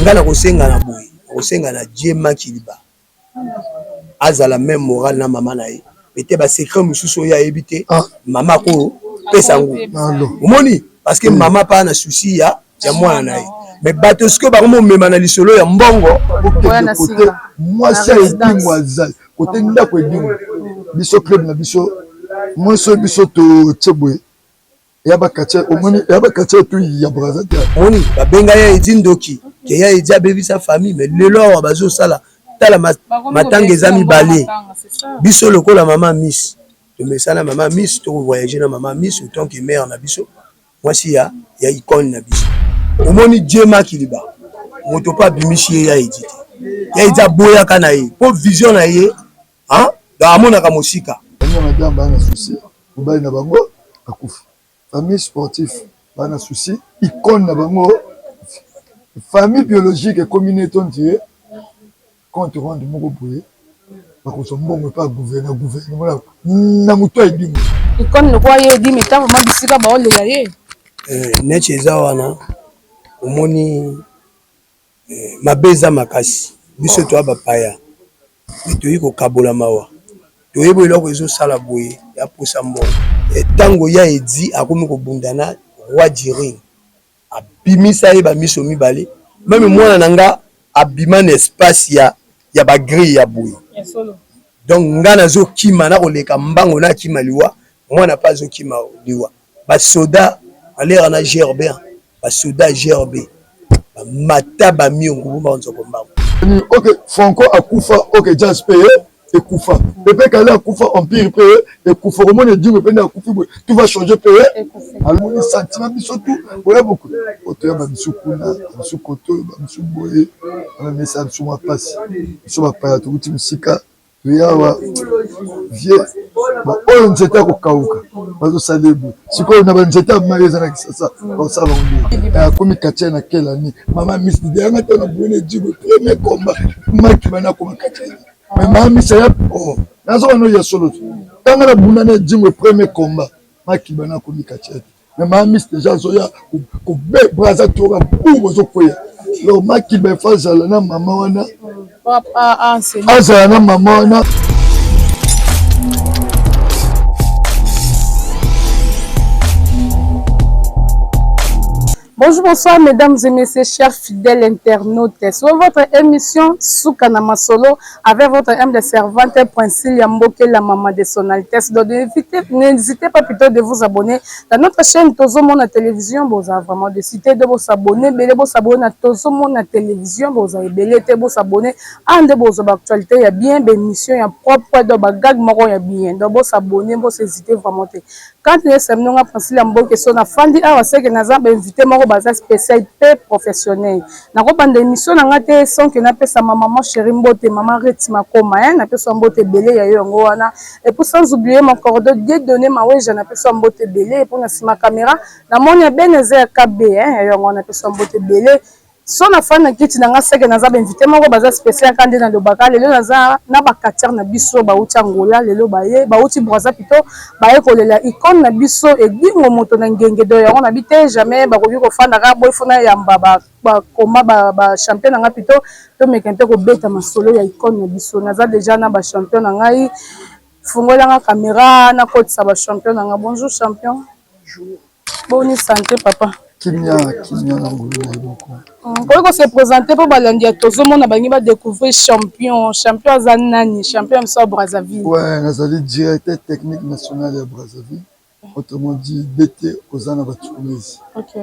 ngana kosenga na boye kosenga na Dieu Makiliba azala même moral na mama na ye ete ba secret mususu ya ebité mama ko pesa ngo omoni parce que mama pa na souci ya mwana na ye mais bato siko ba mo mema na lisolo ya mbongo côté moi ça et moi za côté ndako edimo biso club na biso moi so biso to tshebwe ya bakatia omoni ya bakatia to ya Brazza omoni ba benga ya edindoki ke ya edia bebi sa famille mais lelo bazo sala tala matanga ezami balé biso lokola mama miss to mesana mama miss to voyager na mama miss autant que mère na biso moi si ya icône na biso omoni Dieu Makiliba moto pa bimishi ya edité ya edia boya kana ye po vision na ye hein da amona ka musika on a bien bana souci ubali na bango akufa famille sportive bana souci icône na bango famille biologique et communauté entière quand tu rentres moko boye bakoso mbongo pa gouvernement na muto edimo icône le quoi ye dit mais tant vraiment bisika ba olela ye neche eza wana omoni mabeza makasi biso to bapaya toyi kokabola mawa toyebo eloko ezosala boye ya posa mbongo ntango ya edi akomi kobundana roi du ring abimisa ye bamiso mibale meme mwana na nga abima na espace ya bagrille ya boye donc nga nazokima na koleka mbango na kima liwa mwana pa azokima liwa basoda alera na GRB basoda GRB mata bamiongo bomba nzoko mbango ok Franco akufa ok Jazz paye ekufa pepe kala akufa empire paye ekufa komona dingo pende akufi boye tout va changer paye almoni sentiment biso tout oya beaucoup otoya bamisu kuna bamisu koto bamisu boye on mesa biso mwa pasi biso bapaya tokuti musika toyawa vie oyo nzete akokauka bazosala eboye sikoyo na banzete amai eza na kisasa basala bango akomi katia na kelani mama miss deyanga te na boyene digo premier combat makima nakoma katia mais mama miss ya nazokana oya solo tanga na bunda na dingo premier combat makima nakomi katia te mais mama miss déjà azoya kobe Brazza toka bungo ozokwea lo makima efa azala na mama wana azala na mama wana. Bonjour, bonsoir mesdames et messieurs, chers fidèles internautes. C'est votre émission Soukana Masolo avec votre âme de servante Princile Yamboke, la maman de son Altesse. Donc n'hésitez pas plutôt de vous abonner dans notre chaîne Tozo Mon Télévision. Vous avez vraiment décidé de vous abonner, mais de vous abonner à Tozo Mon Télévision. Vous avez belé de vous abonner à de vos actualités. Il y a bien des émissions, il y a propre de bagag moro, il y a bien. Donc vous abonner, vous hésitez vraiment. Quand nous sommes Princile Yamboke, son afandi, ah, c'est que nous avons invité moro baza spécialité professionnelle. Na ko bande émission na ngate son que na pesa maman chérie Mbote maman Reti Makoma na pesa Mbote belé ya yo ngo wana et pour sans oublier mon cordeau de donner ma weja na pesa Mbote belé pour na sima caméra na moni Benezer KB yo ngo na pesa Mbote belé son afan na kiti na nga seke na za invité moko baza spécial quand na lobaka lelo naza na bakater na biso ba uti Angola lelo baye ba uti Brazza pito baye kolela icône na biso et bingo moto na ngenge do yango na bité jamais ba kobi ko fanda ka boy fona yamba ba koma ba champion na nga pito to mekente ko beta masolo ya icône na biso naza déjà na ba champion na ngai fungola nga caméra na kotisa ba champion na nga. Bonjour champion. Bonjour. Bonne santé papa. Kimia na ngulu na iboko. Comment se présenter pour balandi à Tozo Mon bangi ba découvrir champion Zanani champion de Brazzaville. Ouais, nazali directeur technique national de Brazzaville. Autrement dit DT Ozana Batukumezi. OK.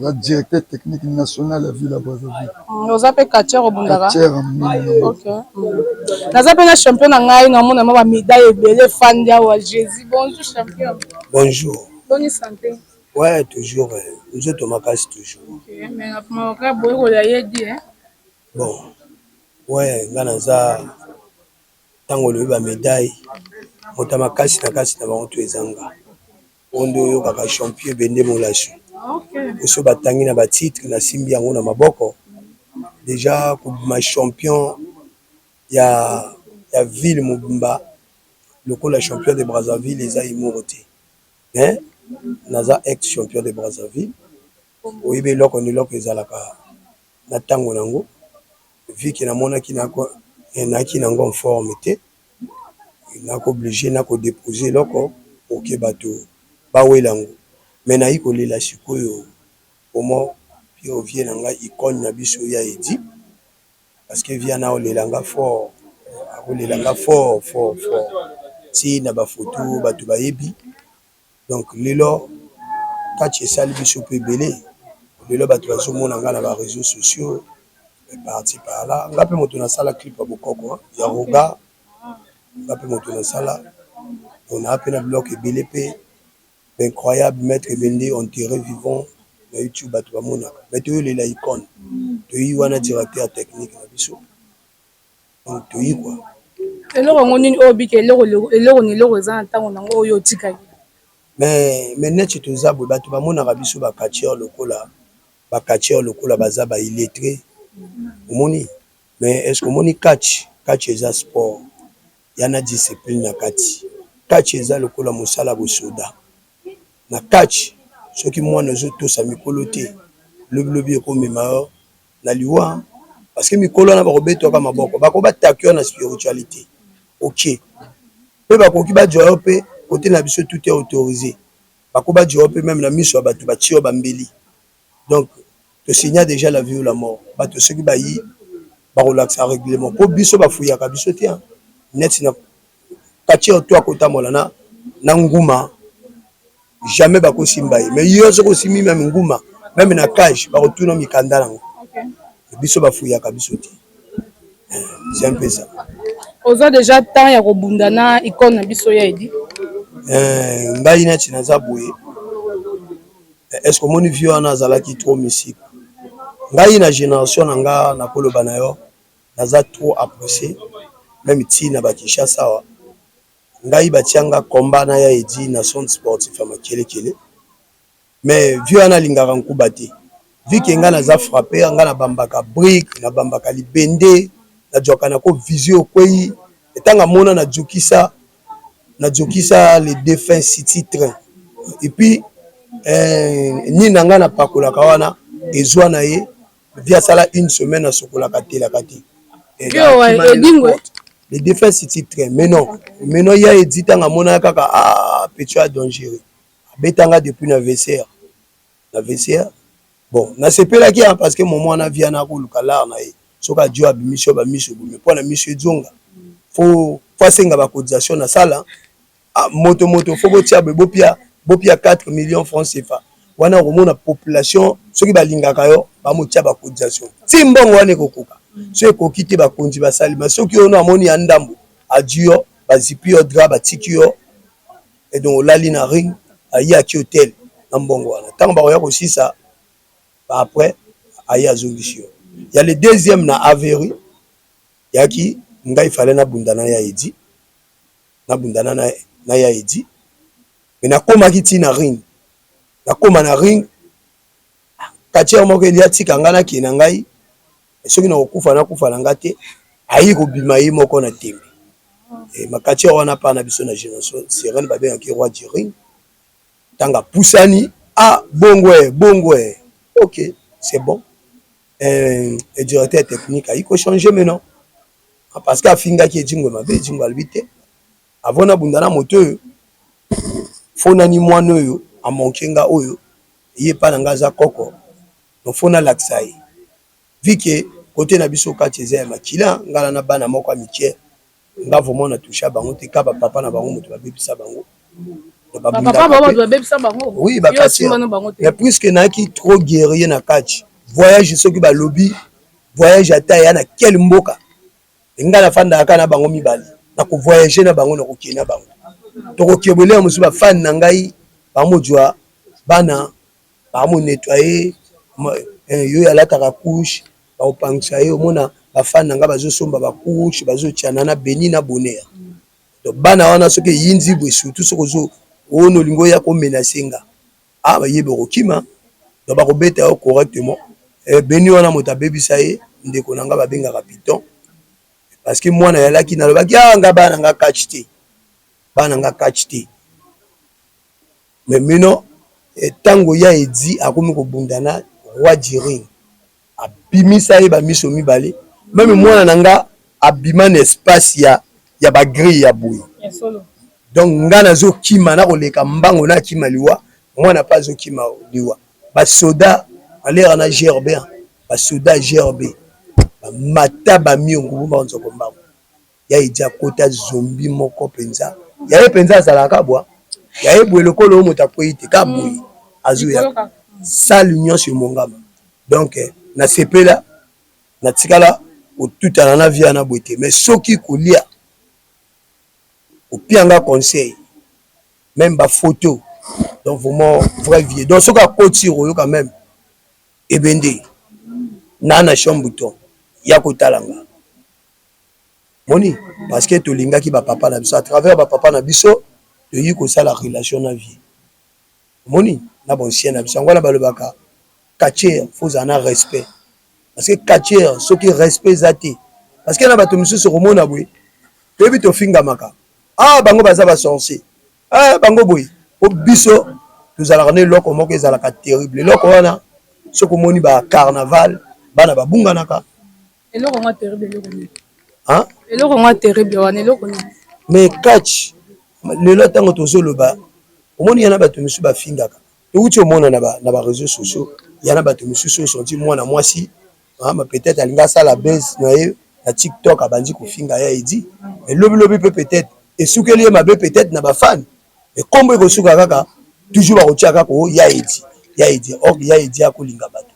La directeur technique national de la ville de Brazzaville. Vous appelez Kacher Obundara. OK. Nous appelons champion na ngai na mona ma médaille belé fan dia wa Jésus. Bonjour champion. Bonjour. Bonne santé. Ouais, toujours. Nous autres, on casse toujours. Ok, mais après, bon, il y a dit, hein? Bon, ouais, Ganaza, tant qu'on a médaille, on t'a cassé na bango tu ezanga. On doit yo kaka champion bende molashu. Ok. Oso batangi na ba titre na simbi yango na maboko. Déjà pour ma champion ya ville Mobimba, le coup la champion de Brazzaville les a immortés. Hein? Naza ex champion de Brazzaville. Oui, mais là on est là que zalaka na tango nango vu que namonaki naki nango en forme te nako obligé nako déposer loko pour que bato bawela yango mais nayi kolela sikoyo omo pio vie na ngai icône na biso ya Edi parce que via na olelanga fort akolelanga fort ti na ba photo bato bayebi donc lelo kati esali biso pe belé lelo bato bazomona nga na ba réseaux sociaux parti par là nga pe moto na sala clip ya bokoko ya roga nga pe moto na sala on a pe na bloc ebele pe incroyable maître Bende enterré vivant na YouTube bato bamonaka mais toyolela icône toyi wana directeur technique na biso donc toyi quoi eloko ngo nini oyo bika eloko eza na ntango nango oyo otikaki mais neti toza boye bato bamonaka biso bakatiere lokola baza baillettré omoni mais est ce que omoni catch eza sport yana discipline na kati catch eza lokola mosala bosoda na catch soki mwana ozotosa mikolo te lobilobi ekomema yo na liwa parce que mikolo wana bakobetwaka maboko bakobataki yo na spiritualité ok mpe bakoki bajwa yo mpe kote na biso tout est autorisé bakobajwa yo mpe même na miso ya bato batie yo bambeli donc tosigna déjà la vie ou la mort bato soki bayi bakolakisa règlement mpo biso bafuyaka biso te neti na kati oyo to akotambola na nguma jamais bakosimba ye mais yo soki osimbi meme nguma meme na cage bakotuna mikanda nango biso bafuyaka biso te c'est un peu ça oza déjà temps ya kobunda na icône na biso ya Edi ngai neti naza boye est ce que omoni vie wana azalaki trop mystique ngai na génération na nga nakoloba na yo naza trop apprécié même ti na bakishasa awa ngai batianga komba na ya Edi na centre sportif ya makelekele mais vie wana alingaka nkuba te vi ke ngai naza frappé ngai nabambaka brique nabambaka libende najwaka nako visio okwei etanga mona najokisa le défunt City Train et puis nini na ngai napakolaka wana ezwa na ye vi asala une semaine asokolaka telaka te le défunt City Train mais non ya Edi ntango amonaka kaka petit ya dangereux abetanga depuis na VCR bon nasepelaki parce que momo wana vi ana koluka lar na ye soki adio abimisi yo bamiso bomi mpo na miso ezonga fo asenga bacotisation na sala moto fo botia boye bopia 4 millions francs CFA wana okomona population soki balingaka yo bamotia bacotisation ti mbongo wana ekokoka so ekoki te bakonzi basalima soki ono amoni ya ndambo adi yo bazipi yo dra batiki yo et donc olali na ring ayaki hotel na mbongo wana ntango bakoya kosisa après aye azongisi yo ya le deuxième na Avery yaki ngai fallait nabundana ya Edi nabundana na ya Edi mais nakomaki ti na ring nakoma na ring katiere moko eli atika ngai nakena ngai soki nakokufa na nga te ayi kobima ye moko na tembe makatiere wana pa na biso na génération sirene babengaki roi du ring ntango apusani bongo ok c'est bon et directeur technique ayi kochanger maintenant parce que afingaki ejingwe mabe ejingwe alobi te avant nabundana moto oyo fonani mwana oyo amonke nga oyo ye pa na nga aza koko no fona lakisa ye vike kote na biso kati eza ya makila ngala na bana moko ya mikie nga vraiment na toucha bango te ka bapapa na bango moto babebisa bango oui bakati mais puisque naki trop guerrier na kati voyage soki balobi voyage ata ya na quel mboka nga na fandaka na bango mibali na ko voyager na bango na ko kena bango to ko kebele musu ba fan na ngai ba mojwa bana ba mo nettoyer yo yalataka couche ba opangisa yo mona ba fan na nga bazo somba ba couche bazo tiana na beni na bonheur to bana wana soki yinzi bwe surtout sokozo ono lingo ya ko menacenga ba yebe kokima do ba ko beta yo correctement beni wana moto abebisa ye ndeko na nga babengaka piton parce que mwana yalaki nalobaki nga bana nga catch te mais mino tango ya Edi akomi kobundana roi du ring abimisa ye bamiso mibale même mwana na nga abima na espace ya bagrille ya boye donc nga nazokima na koleka mbango na kima liwa mwana pa azokima liwa basoda alera na GRB basoda GRB bamata bamiongo bomba nzoko mbango ya edia kota zombi moko penza ya ye penza azalaka bwa ya ye bwe lokolo moto apoyi te ka boye azoya ça l'union sur mongama donc na sepela na tikala otutana na via na boite mais soki kolia opianga conseil même ba photo donc vraiment vrai vie donc soki akoti oyo quand même ebende na chambre bouton ya kotalanga moni parce que tolingaki ba papa na biso à travers ba papa na biso toyi ko sala relation na vie moni na bon sien na biso ngwana balobaka quartier faut en avoir respect parce que quartier soki respect zate parce que na bato misusu komona boye toyebi tofingamaka bango baza basorcier bango boye po biso tozalaka na eloko moko ezalaka terrible eloko wana soki omoni bacarnaval bana babunganaka eloko mwa terrible eloko mwa terrible wana eloko mais catch lelo ntango tozoloba omoni yana bato misusu bafingaka touti omona na baréseaux sociaux yana bato misusu osonti mwana mwasi peut-être alinga asala base na ye na TikTok abandi kofinga ya edi elobilobi mpe peut-être esukeli ye mabe peut-être na bafani ekombo ekosuka kaka toujours bakotia kaka o ya edi or ya edi akolinga bato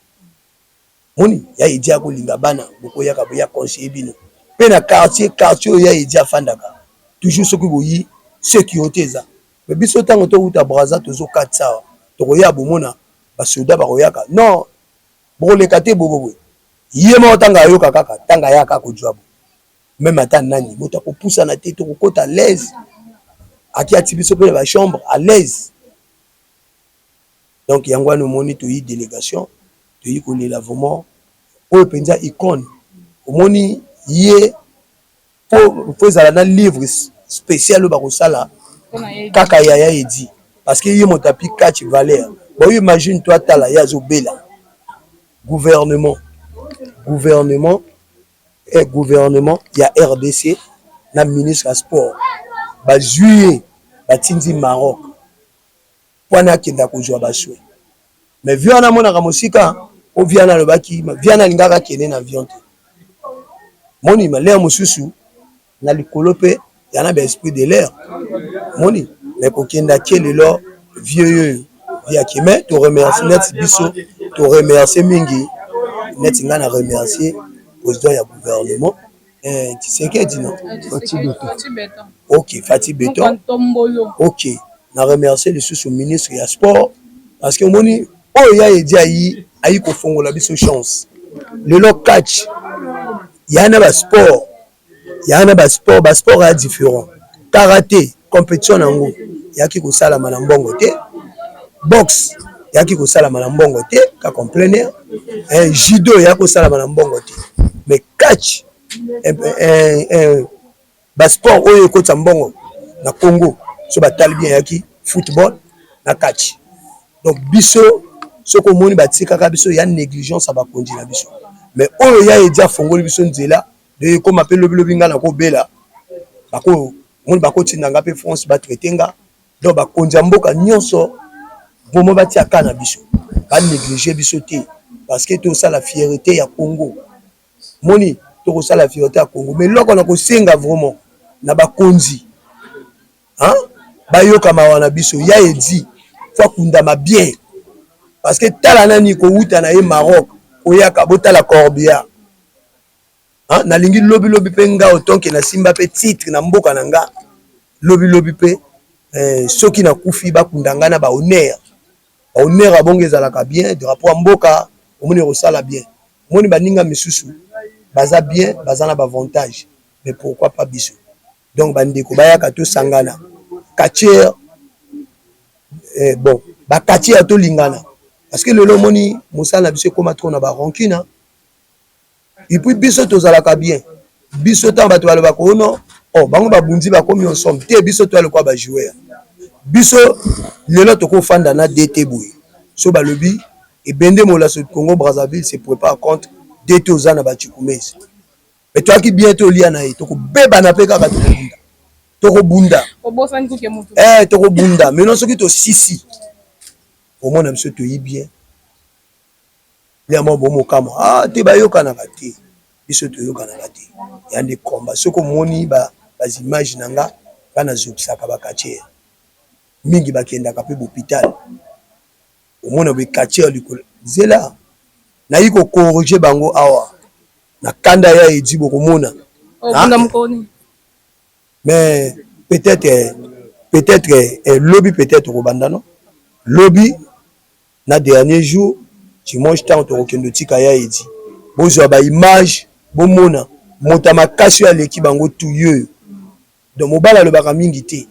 moni ya edi akolinga bana bokoyaka boya conseiller bino mpe na quartier oyo ya edi afandaka toujours soki boyi soki oyo te eza me biso ntango towuta braza tozokatisa awa tokoya bomona basoda bakoyaka non bokoleka te boboboye ye moko ntango ayoka kaka ntango ayaka kozwa bo même ata nani moto akopusana te tokokota à l'aise aki ati biso mpe na bachambre à l'aise donc yango wana omoni toyi délégation toyi kolela vraiment oyo mpenza icône omoni ye po ezala na livre spécial oyo bakosala kaka yaya edi parce que ye moto api catch valeur boyo imagine toi tala ye azobela gouvernement ya RDC na ministre ya sport bazwi batindi Maroc wana akenda kozwa baswe mais vi wana amonaka mosika o vi wana alobaki vi wana alingaka akende na avion te moni malere mosusu na likolo mpe yana baesprit de l'air moni mais kokenda ke lelo vieux oyo viaki mais toremercie neti biso toremercie mingi neti nga na remercier président ya gouvernement Tshisekedi non ok Fati Beton ok na remercier lisusu ministre ya sport parce que omoni oyo ya edi ayi kofongola biso chance lelo catch yana basport basport ya différent karaté compétition nango yaki kosalama na mbongo te boxe yaki kosalama na mbongo te kaka en plein air judo yaki kosalama na mbongo te mais catch basport oyo ekota mbongo na Congo so batali bien yaki football na catch donc biso soko omoni batikaka biso ya négligence ya bakonzi na biso mais oyo ya edi afongoli biso nzela de ekoma mpe lobilobi nga na kobela omoni bakotinda nga mpe France batraite nga donc bakonzi ya mboka nyonso vraiment batiaka na biso banéglige biso te parce que tosala fierté ya Congo moni tokosala fierté ya Congo mais loko na kosenga vraiment na bakonzi bayokama wana biso ya edi fo akundama bien parce que tala nani kowuta na ye Maroc koyaka botala Corbillard nalingi lobilobi mpe nga otonke na simba mpe titre na mboka na nga lobilobi mpe soki nakufi bakunda nga na bahonneur abongo ezalaka bien drapeau ya mboka omoni kosala bien omoni baninga misusu baza bien baza na bavantage mais pourquoi pas biso donc bandeko bayaka tosangana quartier bon baquartier tolingana parce que lelo omoni mosala na biso ekoma trop na barancune et puis biso tozalaka bien biso ntango bato balobaka ono bango babundi bakomi ensemble te biso toalekwa bajoueur biso lelo tokofanda na DT boye so balobi ebende molaso Congo Brazzaville se prépare contre dete oza na bachikumezi mais toaki bien tolia na ye tokobebana mpe kaka tokobunda tokobunda maintenant soki tosisi omona biso toyi bien liamo bomokama te bayokanaka te biso toyokanaka te ya nde komba soki omoni bazimage na nga nazokisaka bakatiere mingi bakendaka mpe bopital omona bekatiere likolo nzela nayi kokorige bango awa na kanda ya edi bokomona mais peut-être lobby peut-être kobanda non lobby na dernier jour dimanche ntango tokokende tika ya edi bozwa baimage bomona moto makasi oyo aleki bango tuyo oyo donc mobala alobaka mingi te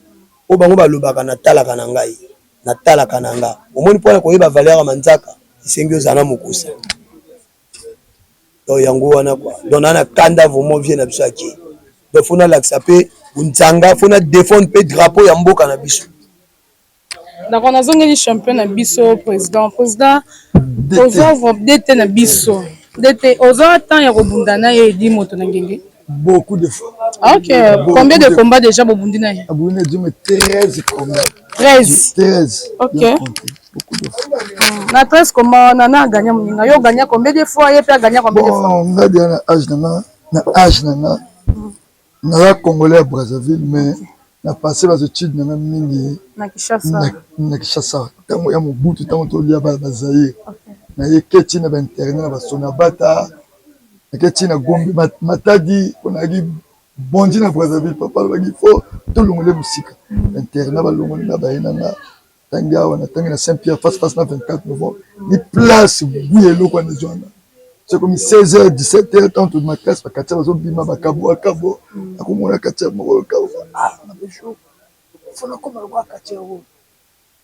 oyo bango balobaka natalaka na ngai natalaka na nga omoni mpona koyeba valeur ya manzaka esengi ozala mokosa donc yango wana kwa donc na kanda vraiment vie na biso ake donc fo nalakisa mpe nzanga fo na défendre mpe drapeau ya mboka na biso. D'accord, nazongeli champion na biso président ozwa dete na biso dete ozwa temps ya kobunda na ye edi moto na ngenge beaucoup de fois. Ok, combien de combats déjà bobundi na ye? Abouni dit 13 combats. 13. Ok. Beaucoup de fois. Na 13 combats nana a gagné moninga. Yo gagné combien de fois? Ye a gagné combien de fois? Bon, on a dit na âge nana. Na Congolais à Brazzaville mais na passé les études na mingi na Kinshasa. Na Kinshasa. Tango ya Mobutu tango to lia ba Zaïre. Na ye keti na ba internet na ba Sonabata. Keti na Gombe Matadi on a dit bondi na Brazzaville papa il faut tout le monde musique internet ba longo na ba ina tanga wana tanga na Saint-Pierre face na 24 novembre ni place buyelo kwa nzona c'est comme 16h 17h tant de ma classe ba katia bazo bima ba kabo akomona katia mo kabo na bejo fona koma kwa katia wo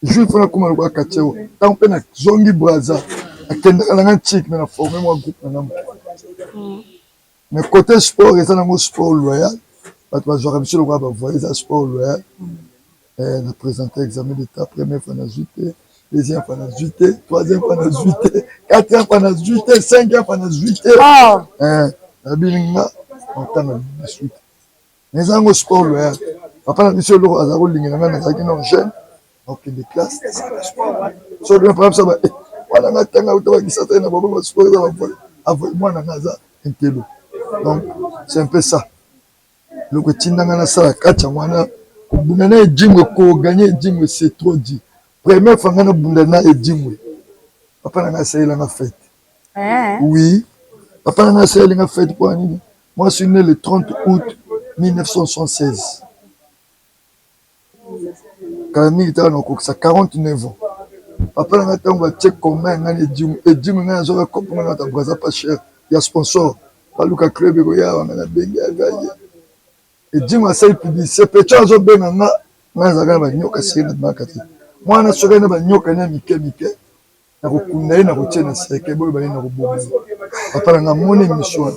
je fona koma kwa katia wo tant pe na zongi Brazza akenda na chic na former moi groupe na mais côté sport et ça dans sport loyal parce que j'aurais monsieur le roi voyer ça sport loyal on a présenté examen d'état première fois na juillet deuxième fois na juillet troisième fois na juillet quatrième fois na juillet cinquième fois na juillet na bilinga on t'a na 18 mais ça dans sport loyal papa na monsieur le roi azaro lingena na zaki non jeune donc des classes so le problème ça va wala ngatanga utawakisa tena baba sport za bavoye avoye mwana ngaza intelo. Donc, c'est un peu ça. Le quotidien dans la salle, quand on a gagné, c'est trop dit. Première fois, on a gagné, papa n'a essayé la fête. Oui, papa n'a essayé la fête pour Annie. Moi, je suis né le 30 août 1976. Quand il était en 49 ans. Papa n'a pas check combien on a gagné, et Jim n'a pas compris qu'on a pas cher. Il y a sponsor. Paluka club ya wana bengi agaye et dima sai publicité pecha zo benga nga zaga ba nyoka sina makati mwana soka na ba nyoka na mike na kokunda na kochena seke boy bali na kobomo papa nga moni mission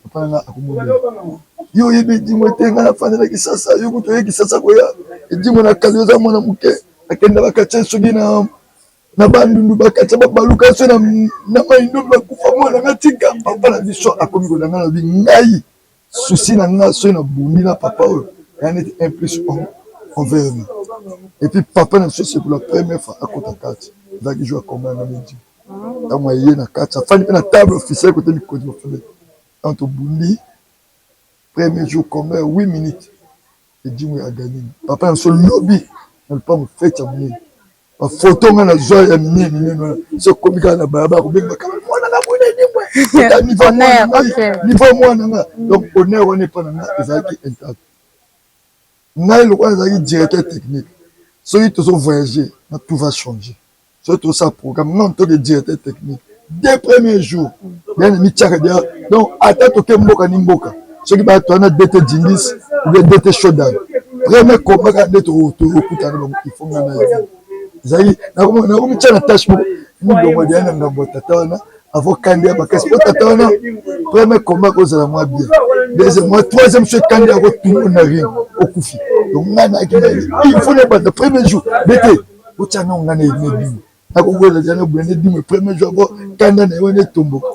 papa nga akumoni yo yebi dimo tenga na fana kisasa yo kuto yeki sasa ko ya dimo na kalioza mwana muke akenda bakache sogi na bandundu bakatsa babaluka so na maindo bakufa mwana ngatika papa na biso akomi ko nanga na bingai souci na nga so na bundi na papa oyo yani un plus envers nous et puis papa na biso c'est pour la première fois à kota kati zaki joue comment na midi ta moyen na kati afani na table officielle côté mikodi ofele entre bundi premier jour comme 8 minutes et Jimmy a gagné papa na so lobby na pas me fait terminer photo nga na joie ya minene so komika na baba ko benga kama mwana na bone ni niveau mwana nga donc honneur on est pas na ezaki intact ngai le quoi ezaki directeur technique soki tozo voyager na tout va changer so tout ça programme non to de directeur technique dès premier jour bien mi tchaka dia donc ata to ke mboka ni mboka soki ba to na dete dingis ou bien dete shodan premier combat ka dete to okutana donc il faut ngana zai na komi tchana tâche mo ndo dia na ngambo tatana avant candidat bakasi tatana premier combat ko za moi bien deuxième moi troisième ce candidat ko tout on a rien au kufi donc ngana il faut le battre premier jour bete o tchana ngana ni nakokola jana bwende dime premier jour bo kanda na yone tomboka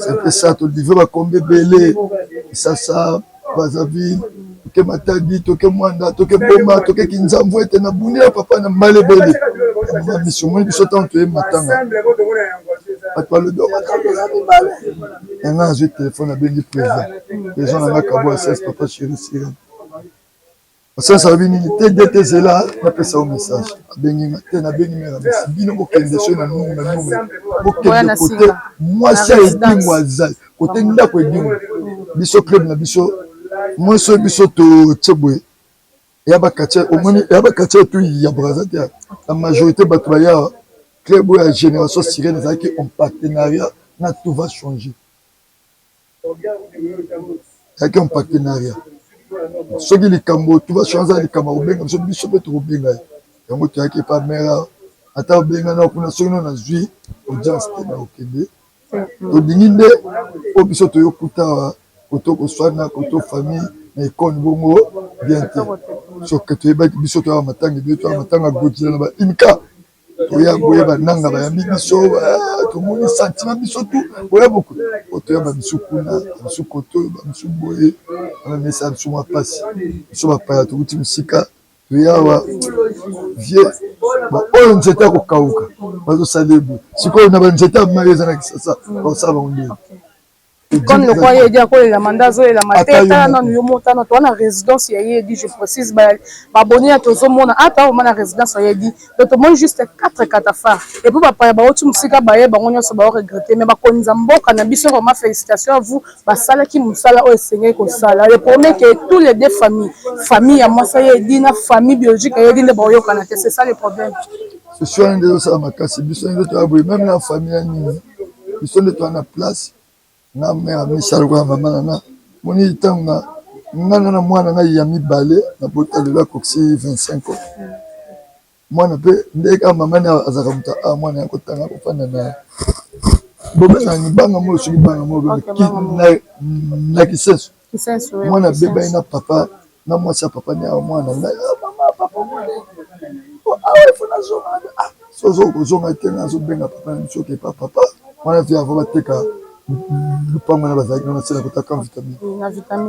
c'est que ça to livre ba kombe belé sasa Brazzaville toke Matadi toke Mwanda toke Boma toke Kinzamvu ete na bunia papa na mbale belé na mission mo biso tant to matanga atwa le do nga zo téléphone a bengi président na kabo 16 papa chéri sira ça ça vient ni TDT c'est là na pesa au message bengi te na bengi mera bino ko kende so na nous ko kende côté moi ça et moi za côté ndako et dimo biso club na biso moi so biso to tchebwe ya ba quartier au moins ya ba quartier tout ya Brazzaville la majorité bato ya club ou la génération sirène ça qui en partenariat na tout va changer ça qui en partenariat ce qui est cambo tout va changer les camarades bien comme ça biso peut trop bien ya moto ya qui pas mère ata benga na kuna so na zui audience na okende to dinginde o biso to yokuta koto ko swana koto famille na ikon bongo bien te so que tu eba biso to matanga gotila na ba inka to ya boye ba nanga ba yambi biso to moni sentiment biso tout boye beaucoup to ya ba biso kuna biso koto ba biso boye na mesa biso ma passe biso ba pa to kuti musika to ya wa vie ba oyo nzeta ko kauka bazo salebu siko na ba nzeta mareza na kisasa ba sala onde Comme le croyait dire que la mandazo et la mateta non yo motana to na résidence ya dit je précise ba abonné à tozo mona ata o na résidence ya dit donc to mon juste 4 catafars et puis ba ba otu musika ba ye ba ngonyo so ba regretter mais ba konza mboka na biso vraiment félicitations à vous ba sala ki musala o sengé ko sala le premier que tous les deux famille ya moi ça y dit na famille biologique ya dit ne ba yo kana c'est ça le problème ce soir de ça makasi biso ndio to aboué même la famille ni biso ndio to na place na mère Michel kwa mama na moni tanga ngana na mwana na ya mibale na bota de la coxi 25 ans mwana pe ndeka mama na azakamuta mwana yako tanga kufana na bobe na nibanga mo suki banga mo na kisenso mwana beba ina papa na mwasa papa ni mwana na mama papa mwana awe fona zonga zonga tenga zo benga papa ni soki papa mwana via va bateka le pas mal à la c'est la côte à vitamine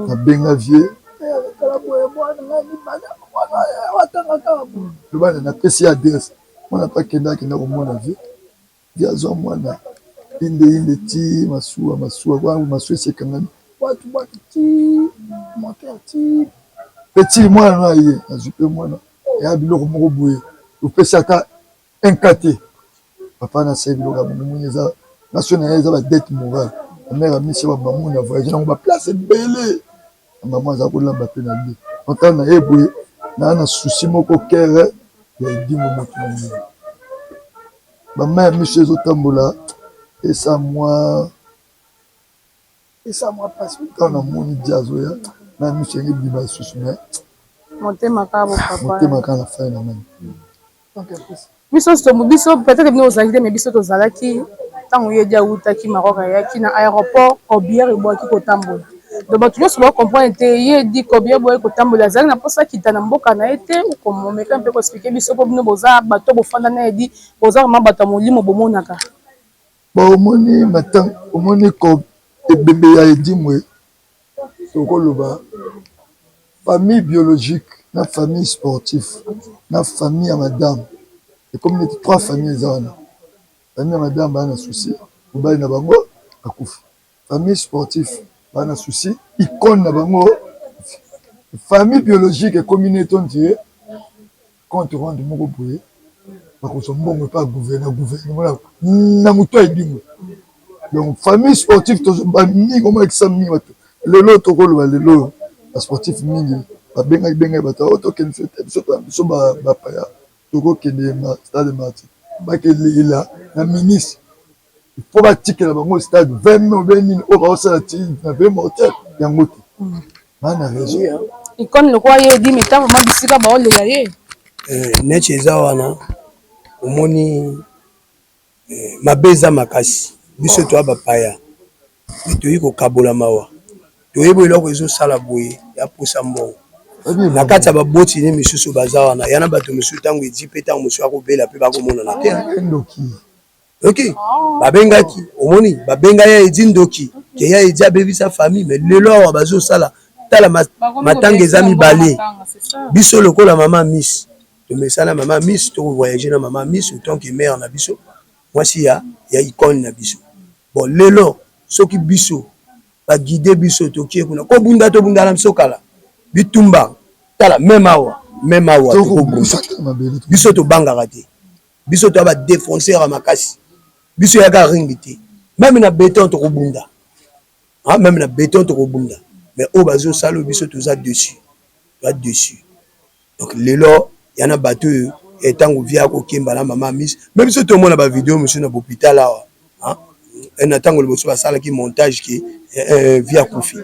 la benga vieux le bal n'a pas si adresse on n'a pas qu'un qui n'a au moins la vie via zo mwana inde ti masua wangu masua c'est quand même watu ti monter ti petit mwana na ye azupe mwana ya biloko moko boye opesa ata incaté papa na c'est biloko munyeza national eza ba dette morale la mère a mis sur ba maman na voyage na ba place belé maman za ko lamba pe na bi on na eboué na souci moko cœur ya dimo moto na ba mère monsieur zo tambola et ça moi passe quand na moni diazo ya na monsieur ngi biba souci mais motema ka bo papa motema ka la fin na même donc biso peut-être que nous allons mais biso to zalaki tant on yedi autaki Maroc ayaki na aéroport Kobière et boaki kotambola donc bato nyonso bacomprendre te ye di Kobière boaki kotambola azali na mposa kita na mboka na ye te okomomeka mpe koexplike biso mpo bino boza bato bofanda na ye di boza vraiment bato ya molimo bomonaka omoni matan omoni ko ebembe ya edimwe tokoloba famille biologique na famille sportive na famille ya madame et comme les trois familles eza wana famille ya madame baa na souci mobali na bango akufi famille sportive baa na souci icône na bango famille biologique ekomi neti ondire compte rende moko boye bakozwa mbongo epa gouvernement na moto edimwe donc famille sportive tozobamingi omonakisa mingi bato lelo tokoloba lelo basportif mingi babengaki bato oyo tokende biso bapaya tokokende stade marti bakelela na ministre po batikela bango stade 20 000 obe nini oyo baosala ti na ve mortel yango te baa na raison ikone lokwa ye di metango ma bisika baolela ye neti eza wana omoni mabe eza makasi biso toya bapaya me toyi kokabola mawa toyebi eloko ezosala boye ya posa mbongo na kati ya baboti ni misusu baza wana yana bato misusu ntango edi mpe ntango mosusu akobela mpe bakomona na te ok babengaki omoni babenga ya edi ndoki ke ya edi abebisa famille mais lelo awa bazosala tala matanga eza mibale biso lokola mama miss tomesana mama miss tokovoyage na mama miss autant que mère na biso mwasi ya icône na biso bon lelo soki biso baguide biso tokie kuna kobunda tobundala biso kala bitumba tala même awa biso tobangaka te biso to ba défoncer à makasi biso yaka ringi te même na béton tokobunda même na béton tokobunda mais au bazo salo biso toza dessus donc lelo yana bato etango via ko kemba na mama miss même biso to mona ba vidéo monsieur na hôpital awa en tango le bosso basala ki montage ki via kufi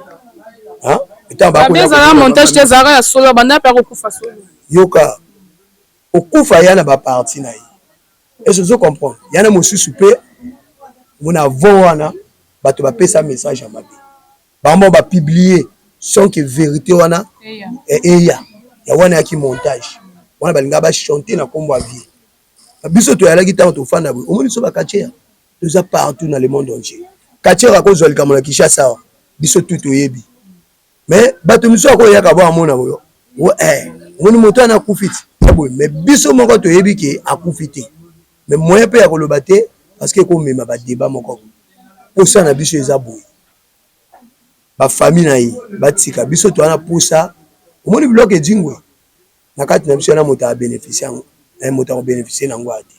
etant ba ko na montage te zara ya solo banda pa ko kufa solo yoka okufa yana ba parti na ye est-ce que vous comprenez yana mosusu pe mona avant wana bato ba pesa message à mabe bambo ba publier sans que vérité wana eya ya wana ki montage wana balinga ba chanter na kombo a vie biso to yala ki tant to fanda bo omoni so ba katia nous a partout dans le monde entier katia ka ko zoli kamona Kinshasa biso tout oyebi mais bato miso ko yaka bo amona boyo omoni moto ana kufiti mais biso moko to yebi ke akufiti mais moyen pe ya koloba te parce que ko mema ba débat moko posa na biso eza boye ba famille na ye batika biso to ana posa omoni bloc edingwe na kati na biso na moto a bénéficier moto a bénéficier na ngwa te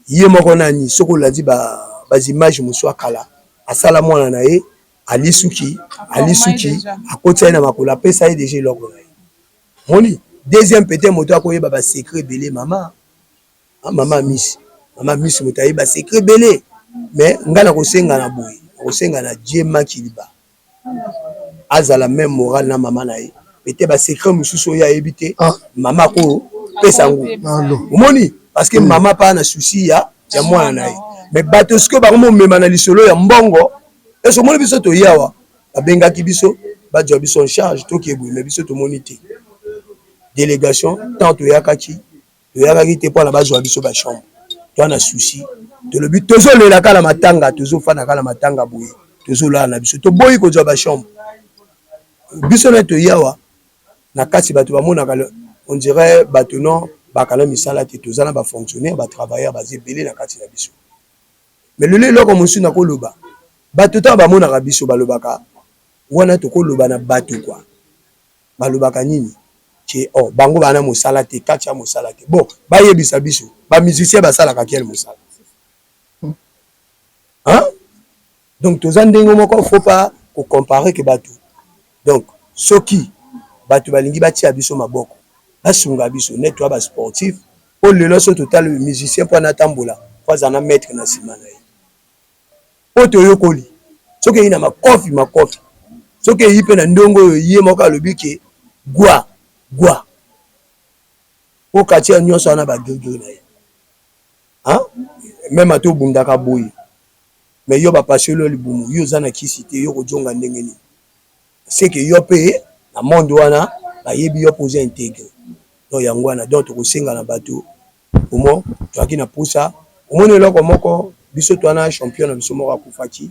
ye moko nani soko landi ba image muso akala asala mwana na ye alisuki akotsa na makolo pesa ye déjà loko na ye moni deuxième peut-être moto akoyeba ba secret belé mama miss moto ayeba secret belé mais ngana kosenga na boye kosenga na Dieu makiliba azala même moral na mama na ye peut-être ba secret mususu ya ebité mama ko pesa ngo moni parce que mama pa na souci ya mwana na ye mais bato siko bakomo mema na lisolo ya mbongo eso moni biso to yawa babengaki biso bajwa biso en charge toki eboye mais biso tomoni te délégation tant toyakaki te mpona bazwa biso bachambre to na souci tolobi tozolela kala matanga tozofanda kala matanga boye tozolala na biso toboyi kozwa bachambre biso na toyawa na kati bato bamonaka on dirait bato non bakala misala te toza na bafonctionnaire batravailleur baza ebele na kati na biso mais lelo eloko mosusu na koloba bato ntango bamonaka biso balobaka wana tokoloba na bato kwa balobaka nini ke bango bana mosala te kati ya mosala te bon bayebisa biso bamusicien basalaka kiele mosala donc toza ndenge moko faut pas kocompare ke bato donc soki bato balingi batia biso maboko basunga biso neto ba sportif o lelo so total musicien po na tambola po azana maître na sima na ye po toyokoli soki ina makofi soki yipe na ndongo ye moko alobi ke gwa o katia nyonso wana bagege na ye même ato bundaka boye mais yo bapasiolo libumu yo za na kisi te yo kojonga ndenge nini c'est que yo pe na monde wana bayebi yo poser intégrer donc yango wana donc tokosenga na bato omo toaki na pusa omoni eloko moko biso twana champion na biso moko akufaki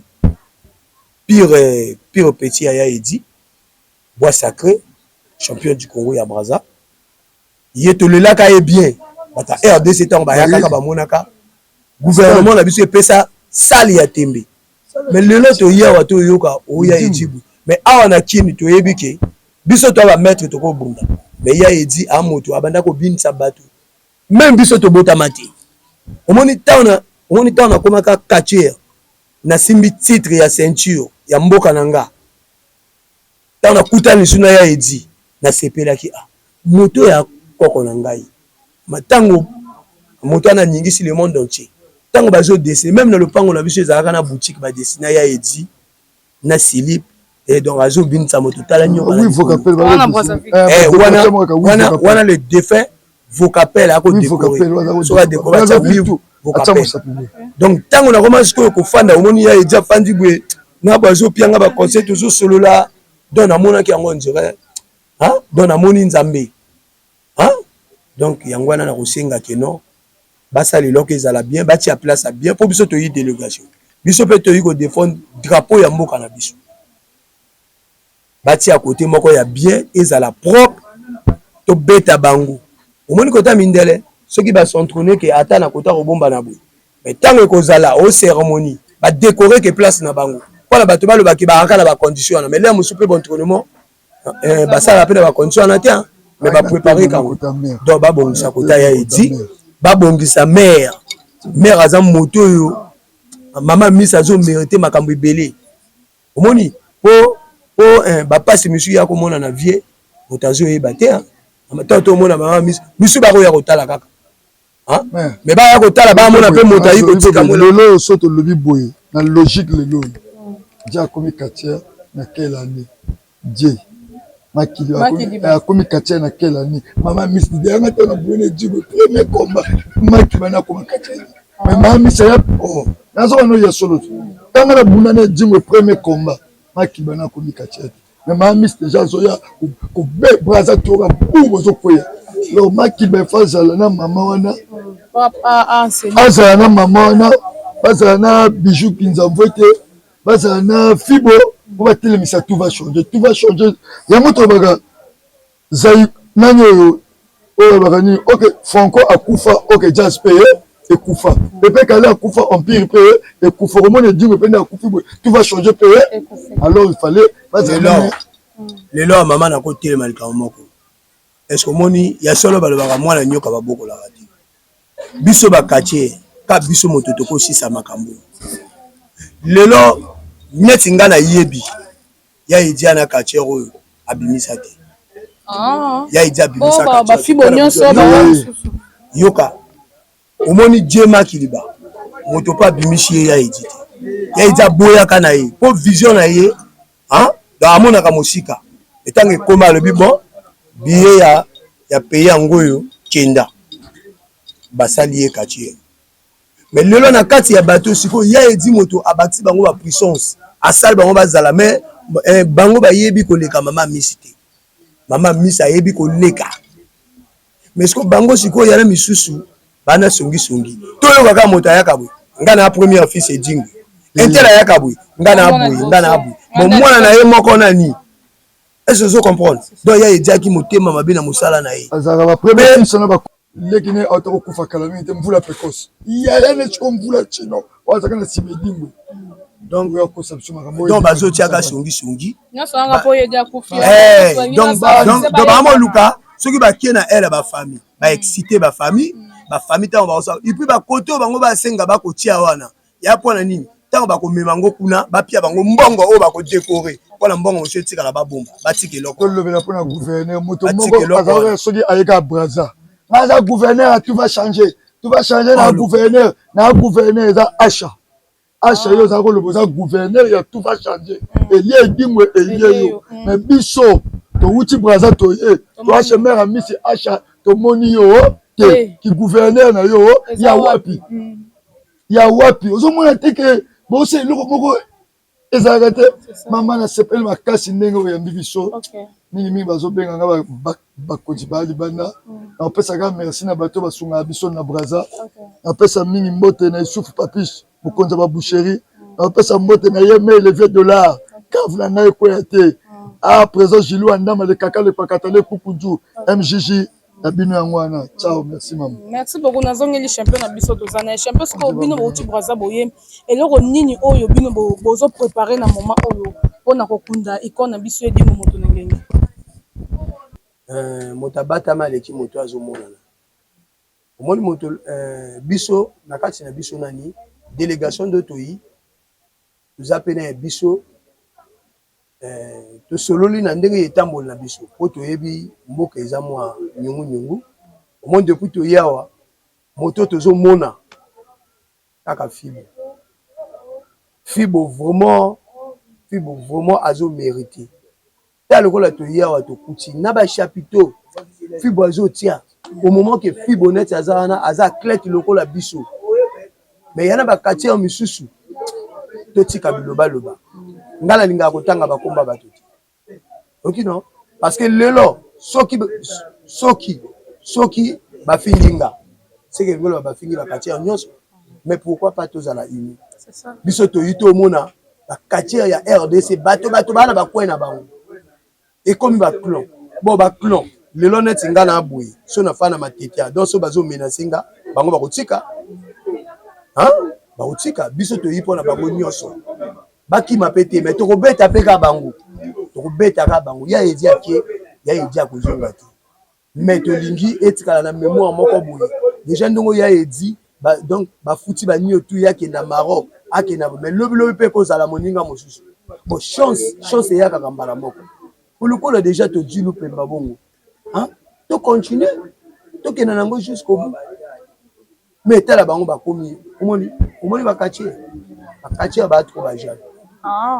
pire petit aya edi bois sacré champion du Congo ya Braza ye tolelaka ye bien bata RDC tant bayaka bamonaka gouvernement na biso epesa sali ya tembe mais lelo to yawa to yoka oya ejibu mais awa na kini to yebike biso to ba maître to ko bunda mais ya edi amoto abanda ko binisa bato même biso to bota mati omoni taona komaka catcher na simbi titre ya ceinture ya mboka nanga taona kutani suna ya edi na sepelaki moto ya koko na ngai matango moto ana nyingisi le monde entier tango bazo dessiner même na lopango na biso ezalaka na boutique ba dessiner ya edi na slip et donc azo binisa moto tala nyoka wana le défunt vocapel ako décorer so va décorer ça vivre vocapel donc tango na commence ko fanda omoni ya edi afandi bwe na bazo pianga ba concert toujours solo là donc na mona ki yango on dirait hein donc namoni nzambe hein donc yango wana na kosenga ke non basa lelo ke ezala bien batia place à bien pour biso toyi délégation biso pe toyi ko défendre drapeau ya mboka na biso batia côté moko ya bien ezala propre to beta bango omoni kota mindele soki ba s'entraîner ke ata na kota ko bomba na boy mais tango ekozala au cérémonie ba décorer que place na bango voilà bato baloba ki ba akala ba condition mais là musu pe bon entraînement basala pe ba condition na te mais ba préparer quand donc ba bongisa kota ya edi ba bongisa mère aza moto yo mama misa zo mérité makambo ebele omoni po ba passe monsieur ya ko mona na vie motazo yeba te amato mona mama misa misu ba ko ya kotala kaka mais ba ya kotala ba mona pe motayi kotika mona lelo soto lobi boye na logique lelo dia komi katia na quelle année Dieu makili a komi katia na quelle année mama misa deranga tona boye digo premier combat makili na koma katia mais mama misa ya nazo no ya solo tanga na bunana digo premier combat makili na komi katia mais mama misa déjà zoya ko be braza toka bubo zo koya lo makili fa zala na mama wana bazala na mama wana bazala na bijou kinzamvo te bazala na fibo po batelemisa tout va changer yango tobaka zai nani oyo baka nini ok franco akufa ok jazz pe ekufa epe kale akufa empire pe ekufa komona edingo epe nde akufi boye tout va changer pe alors il fallait bazala lelo ya mama nakotelema likambo moko est-ce que omoni ya solo balobaka mwana nyoka babokolaka te biso bakatier ka biso moto tokosisa makambo lelo neti nga na yebi ya edia na katier oyo abimisa te ya edia abimisa yoka omoni jema kiliba moto pa abimisi ye ya edi te ya edia boyaka na ye po vision na ye donc amonaka mosika etango ekoma alobi bon biye ya pays yango oyo kenda basali ye katier mais lelo na kati ya bato sikoyo ya edi moto abati bango ba puissance asali bango bazala mais bango bayebi koleka mama misi te mama misi ayebi koleka mais siko bango sikoyo yana misusu bana songi toyokaka moto ayaka boye nga na première fils edingo intel ayaka boye nga na aboye bon mwana na ye moko nani est-ce que vous comprenez donc ya ediaki motema mabe na mosala na ye azala ba première fils na lekine autokufa kalami te mvula precoce yaya ne chiko mvula chino wazaka na simedingo donc ya conception makambo donc bazotiaka songi donc bamo luka soki bakie na elle ba famille ba exciter ba famille tango baosa et puis ba koto bango basenga bakotia wana ya pona nini tango bakomema ngo kuna bapia bango mbongo oyo bakodécorer mpona mbongo mosu etikala babomba batika eloko tolobela mpona gouverneur moto moko azalaka soki ayeka braza naza gouverneur tout va changer na gouverneur eza asha yo ozala koloba oza gouverneur ya tout va changer elie edingwe elie yo mais biso towuti braza toye toashe mare amisi asha tomoni yo te ki gouverneur na yo ya wapi ozomona te ke bose eloko moko ezalaka te mama na sepele makasi ndenge oyambi biso mingimingi bazobenganga bakonzi baya libanda napesaka merci na bato basungaka biso na braza napesa mingi mbote na isufu papiche mokonzi ya baboucherie napesa mbote na ye me levier dollar kave na ngai ekwea te présent jilou andama le kaka le pakatale kukunju mjj na bino yango wana ciao merci mama merci beaucoup nazongeli champion na biso tozana champion siko bino bouti braza boye eloko nini oyo bino bozo préparer na moment oyo pona kokunda icône na biso edimo moto na ngenge moto abatama aleki moto azomonana omoni moto biso na kati na biso nani délégation de toyi toza pene ya biso tosololi na ndenge etambola na biso po toyebi mboka eza mwa nyungu omoni depuis toyawa moto tozomona kaka fibo vraiment azo mérité ta lokola toyawa tokuti na ba chapiteau fibo azotia au moment que fibo net aza clé lokola biso mais yana ba quartier misusu totika biloba ngala lingaka kotanga bakomba bato te okino parce que lelo soki bafinginga c'est que lelo bafingi bakati en nyonso mais pourquoi pas tous à la uni c'est ça biso toyito mona bakati ya RDC bato bana bakwe na bango et comme baclon bon baclon lelo neti nga na boye so na fana matete donc so bazo menacer nga bango bakotika hein bakotika biso toyipo na bango nyonso bakima pete mais tokobeta pe ka bango tokobeta ka bango ya edi ake ya edi akozonga te mais tolingi etikala na mémoire moko boye déjà ndongo ya edi donc bafuti banio tu yake na Maroc ake na mais lobi pe kozala moninga mosusu bon chance ya kaka mbala moko pulukola déjà to dilu pemba bongo hein to continuer to kena nango jusqu'au bout mais tala bango bakomi omoni bakatier ba trop ba jeune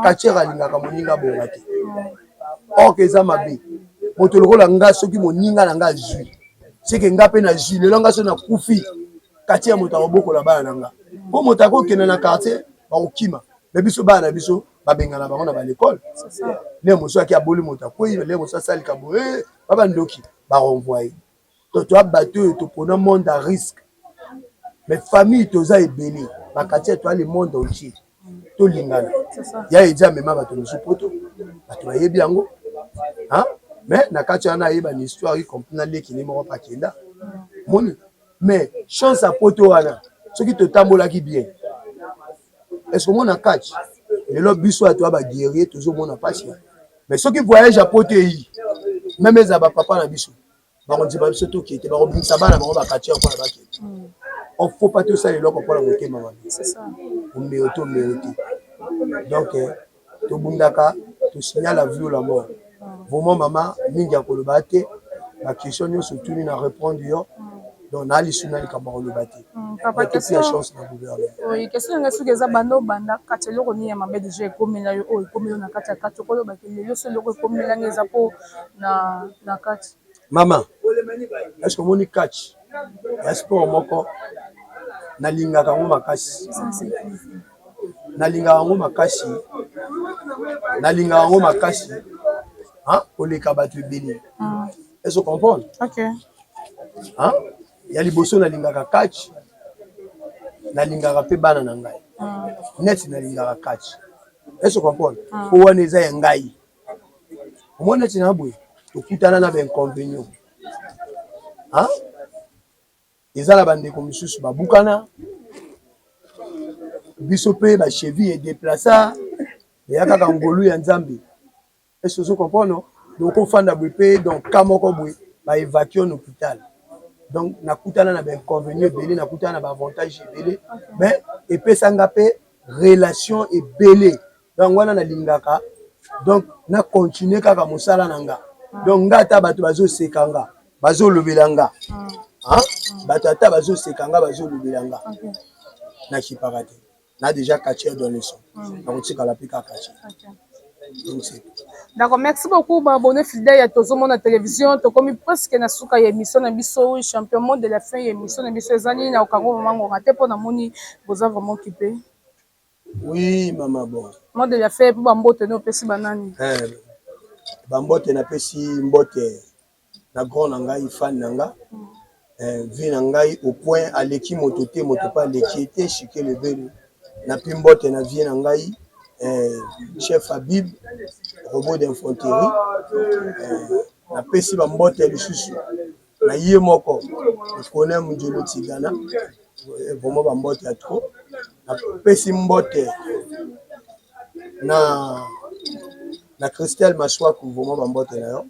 katier alingaka moninga bonga te or que eza mabe moto lokola nga soki moninga na nga zui c'est que nga pe na zui lelo nga so na kufi katier moto akobokola bana na nga po moto akokena na quartier bakokima mais biso bana na biso babengana bango na l'école le moso aki aboli moto akoyi le moso asalika boye baba ndoki barenvoyer to abato to pona monde à risque mais famille toza ebele bakati to le monde entier to lingana ya edia mema bato mosu poto bato bayebi yango hein mais na kati wana yeba ni histoire yi comprendre leki ni moko pakenda moni mais chance à poto wana soki to tambolaki bien est-ce que mona catch lelo biso ato ba guerrier toujours mona passe mais soki voyage à poto yi même eza ba papa na biso bakondiba biso to kete bakobimisa bana bango bakati encore na bakete on faut pas tout ça les locaux pour la montée maman c'est ça on mérite donc to bundaka to signale la vie ou la mort vraiment maman mingi ya koloba te la question nous surtout na répondre yo donc na lisuna likamba koloba te papa question chance na gouvernement oui question nga suki eza bando banda kati loko ni ya mabe déjà ekomela yo o ekomela na kati ya kati koloba ke lelo so loko ekomela ngeza po na kati maman est-ce que moni catch sport moko nalingaka ngo makasi hein koleka bato ebele est-ce que comprendre OK hein ya liboso nalingaka catch nalingaka pe bana na ngai net nalingaka catch est-ce que comprendre po wana eza ya ngai omona neti na boye tokutana na bainconvénient hein eza na bandeko misusu babukana biso pe bacheville edeplaça eya kaka ngolu ya nzambe est-ce que comprendre donc ofanda boye pe donc ka moko boye baévacue en hôpital donc nakutana na bainconvénient ebele nakutana na baavantage ebele mais epesanga pe relation ebele donc wana nalingaka donc na continue kaka mosala na nga donc nga ata bato bazoseka nga bazolobela nga bato ata bazoseka nga bazolobela nga nakipaka te na déjà katier dans le son nakotikala mpe kaka katier donc c'est d'accord merci beaucoup babone fidèle ya tozomona télévision tokomi presque na suka ya émission na biso champion monde de la fin ya émission na biso ezali na okango mamango te mpona moni boza vraiment occupé oui mama bon monde de la fin mpo bambote ne opesi banani bambote napesi mbote na grand na ngai fan na nga vi na ngai au point aleki moto te moto pa aleki ete chike lebele napi mbote na vie na ngai chef Habib robot d'infanterie napesi bambote lisusu na ye moko ekone mujelo tigana vraiment bambote ya trop napesi mbote na Christelle Machwaku vraiment bambote na yo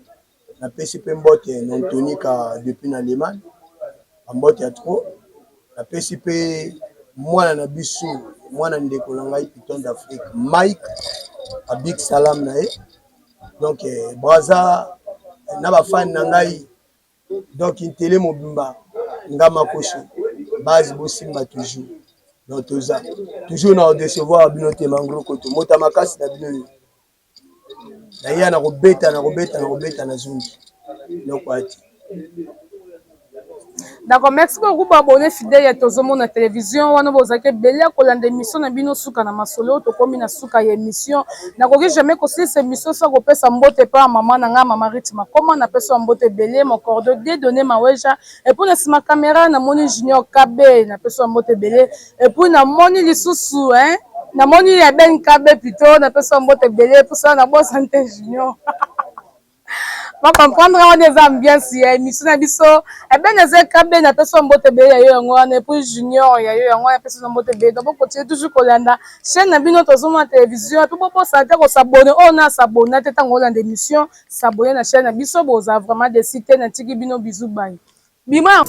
napesi pe mbote na Antonika depuis na Allemagne bambote ya trop napesi pe mwana na biso mwana ndeko na ngai piton d'Afrique Mike a big salam na ye donc braza na bafani na ngai donc intele mobimba ngama koso base bosimba toujours donc toza toujours na recevoir bino te mangro koto mota makasi na bino na ya na kobeta na zungi donc ati D'accord, merci beaucoup abonné fidèle ya tozomo na télévision wana bozaki belé kolanda émission na bino suka na masolo to komi na suka ya émission na koki jamais kosilisa émission sa kopesa mbote pa mama na nga mama Ritima koma na pesa mbote belé mon cordeau de donner maweja et pour na sima caméra na moni Junior KB na pesa mbote belé et pour na moni lisusu hein na moni ya Ben KB plutôt na pesa mbote belé pour ça na bonne santé Junior. Va comprendre on des ambiances ya émission na biso e ben na kabe na personne mbote be ya yo yango na puis Junior ya yo yango na personne mbote be donc continuer toujours kolanda chaîne na bino tozoma télévision puis bo santé ko s'abonner on a s'abonner tete ngolanda émission s'abonner na chaîne na biso boza vraiment des cités na tiki bino bisou bye bima